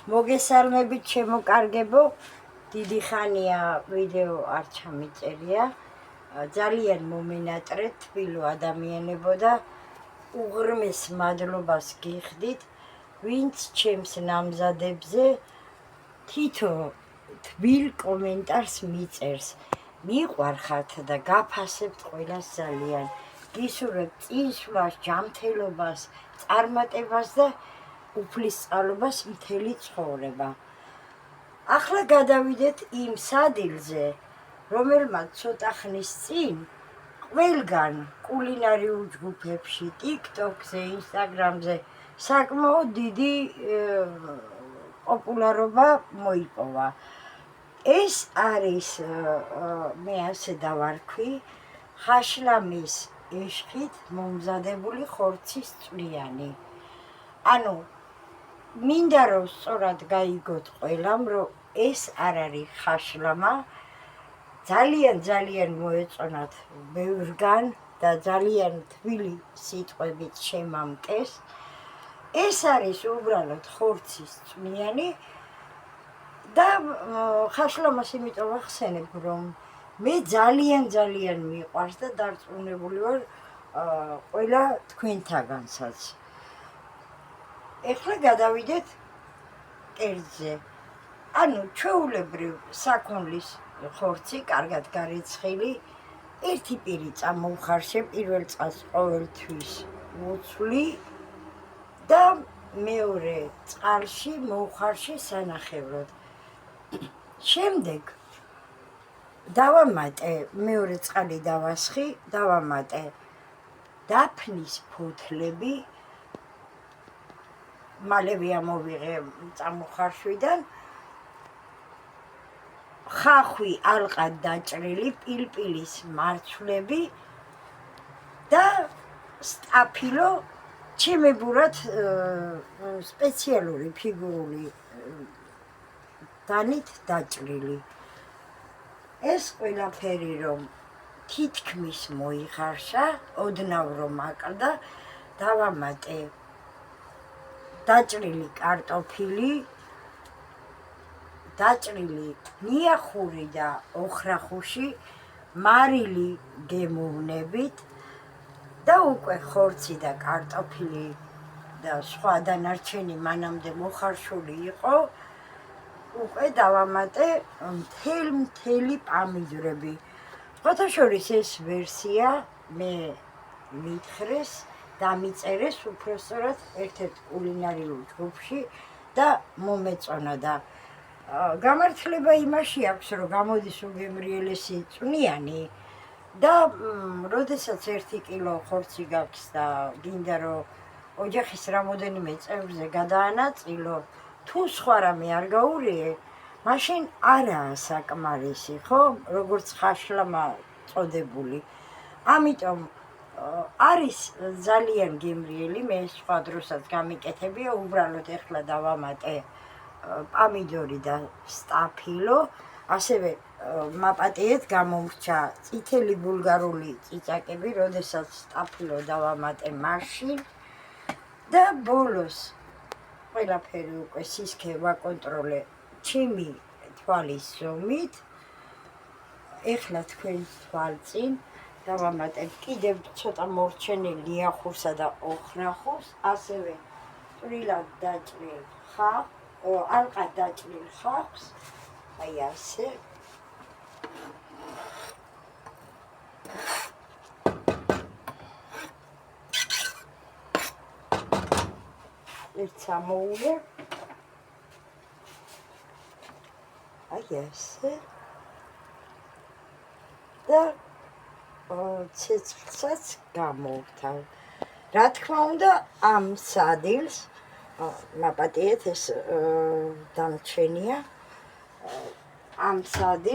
მოგესალმებით შემოკარგებო, დიდი ხანია ვიდეო არ ჩამიწერია. ძალიან მომენატრეთ თბილო ადამიანებო და უღრმეს მადლობას გიხდით, ვინც ჩემს ნამზადებზე თითო თბილ კომენტარს მიწერს. მიყვარხართ და გაფასებთ ყველას ძალიან. გისურვებთ წინსვლას, ჯანმრთელობას, წარმატებას და უფლისწყალობას მთელი ცხოვრება. ახლა გადავიდეთ იმ სადილზე, რომელმაც ცოტა ხნის წინ ყველგან კულინარიულ ჯგუფებში, TikTok-ზე, Instagram-ზე საკმაოდ დიდი პოპულარობა მოიპოვა. ეს არის, მე ასე დავარქვი, ხაშლამის ეშხით მომზადებული ხორცის წვნიანი. ანუ მინდა რომ სწორად გაიგოთ ყველამ, რომ ეს არ არის ხაშლამა, ძალიან მოეწონათ ბევრგან და ძალიან თბილი სიტყვებით შემამკეს. ეს არის უბრალოდ ხორცის წვნიანი და ხაშლამას იმიტომ ვახსენებ, რომ მე ძალიან მიყვარს და დარწმუნებული ვარ ყველა თქვენთაგანსაც. ეხლა გადავიდეთ კერძზე. ანუ ჩვეულებრივ საქონლის ხორცი, კარგად გარეცხილი, ერთი პირი წამოვხარშე პირველ წელს ყოველთვის მოცვლი და მეორე წყალში მოვხარშე სანახევროდ. შემდეგ დავამატე, მეორე წყალი დავასხი, დავამატე დაფნის ფოთლები, მალევე ამოვიღე წამოხარშვიდან, ხახვი ალყად დაჭრილი, პილპილის მარცვლები და სტაფილო ჩემებურად სპეციალური ფიგურული დანით დაჭრილი. ეს ყველაფერი რომ თითქმის მოიხარშა, ოდნავ რომ აკლდა, დავამატე დაჭრილი კარტოფილი, დაჭრილი ნიახური და ოხრახუში, მარილი გემოვნებით და უკვე ხორცი და კარტოფილი და სხვა დანარჩენი მანამდე მოხარშული იყო. უკვე დავამატე მთელი პამიდრები. სხვათაშორის ეს ვერსია მე მითხრეს, დამიწერეს უпростоრად ერთ-ერთ კულინარიულ ჯგუფში და მომეწონა და გამართლება იმაში აქვს, რომ გამოდის უგემრიელესი წვნიანი და როდესაც 1 კილო ხორცი გაქვს და გინდა რომ ოჯახის რამოდენიმე წევრზე გადაანაწილო, თუ სხვა რამე არ გაურიე, მაშინ არაა საკმარისი, ხო? როგორც ხაშლამა წოდებული. ამიტომ არის ძალიან გემრიელი, მე სხვა დროსაც გამიკეთებია, უბრალოდ ეხლა დავამატე პამიდორი და სტაფილო, ასევე მაპატიეთ გამომრჩა წითელი ბულგარული წიწაკები, როდესაც სტაფილო დავამატე მაშინ და ბოლოს ყველაფერი უკვე სისქე ვაკონტროლე ჩემი თვალის ზომით. ეხლა თქვენს თვალწინ დავამატებ კიდევ ცოტა მორჩენილ ნიახურსა და ოხრახურს, ასევე წვრილად დაჭრილ ალყად დაჭრილ ხახვს, აი ასე. ერთს ამოულებ, აი ასე და ცეცხლსაც გამოვთავ. რა თქმა უნდა, ამ სადილს მაპატიეთ, ეს დამჩენია, ამ სადილს